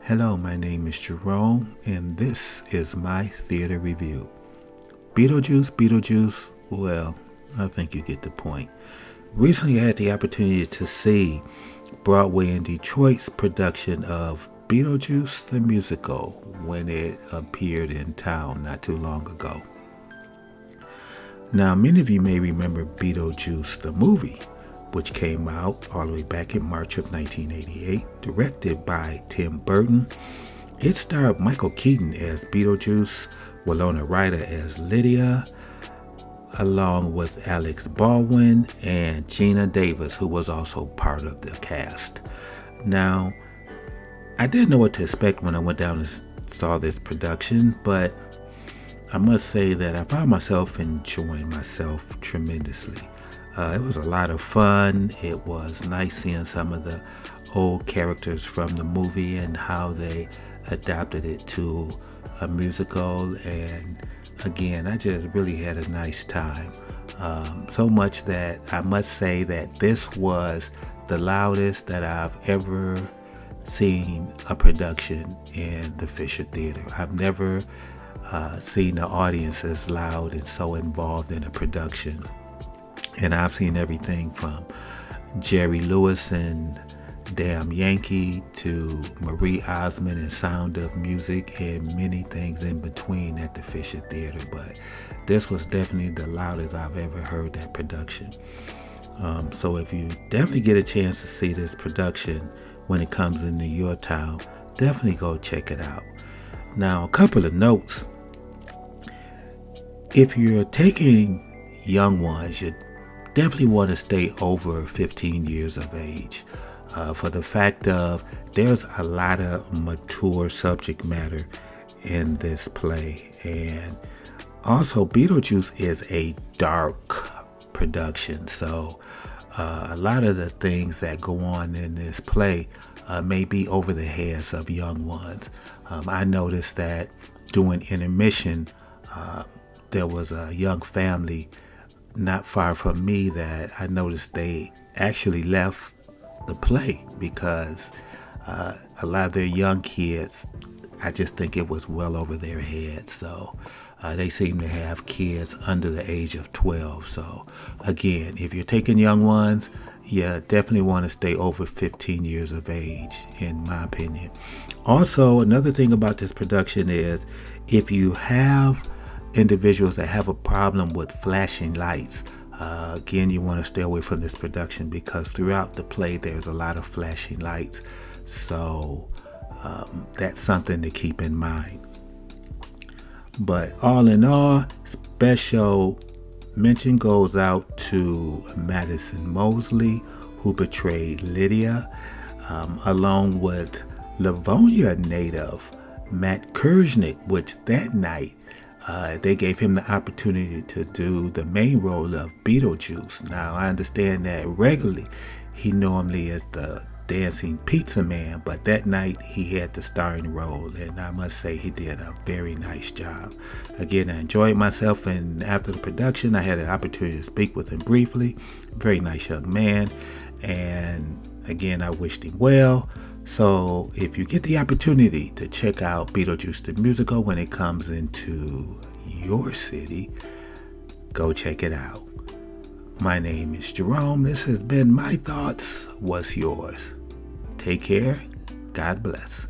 Hello, my name is Jerome, and this is my theater review. Beetlejuice, well, I think you get the point. Recently, I had the opportunity to see Broadway in Detroit's production of Beetlejuice the musical when it appeared in town not too long ago. Now, many of you may remember Beetlejuice the movie, which came out all the way back in March of 1988, directed by Tim Burton. It starred Michael Keaton as Beetlejuice, Winona Ryder as Lydia, along with Alex Baldwin and Gina Davis, who was also part of the cast. Now, I didn't know what to expect when I went down and saw this production, but I must say that I found myself enjoying myself tremendously. It was a lot of fun. It was nice seeing some of the old characters from the movie and how they adapted it to a musical. And again, I just really had a nice time. So much that I must say that this was the loudest that I've ever seen a production in the Fisher Theater. I've never seen the audience as loud and so involved in a production. And I've seen everything from Jerry Lewis and Damn Yankee to Marie Osmond and Sound of Music and many things in between at the Fisher Theater. But this was definitely the loudest I've ever heard that production. So if you definitely get a chance to see this production when it comes into your town, definitely go check it out. Now, a couple of notes. If you're taking young ones, you definitely want to stay over 15 years of age for the fact of there's a lot of mature subject matter in this play. And also Beetlejuice is a dark production, so a lot of the things that go on in this play may be over the heads of young ones. I noticed that during intermission there was a young family not far from me that I noticed they actually left the play because a lot of their young kids, I just think it was well over their heads. So they seem to have kids under the age of 12. So again, if you're taking young ones, you definitely want to stay over 15 years of age, in my opinion. Also, another thing about this production is if you have individuals that have a problem with flashing lights, again, you want to stay away from this production because throughout the play there's a lot of flashing lights. So that's something to keep in mind. But all in all, special mention goes out to Madison Mosley, who portrayed Lydia, along with Livonia native Matt Kersnick, which that night they gave him the opportunity to do the main role of Beetlejuice. Now, I understand that regularly he normally is the dancing pizza man, but that night he had the starring role, and I must say he did a very nice job. Again, I enjoyed myself, and after the production, I had an opportunity to speak with him briefly. Very nice young man, and again, I wished him well. So if you get the opportunity to check out Beetlejuice the musical when it comes into your city, go check it out. My name is Jerome. This has been my thoughts. What's yours? Take care. God bless.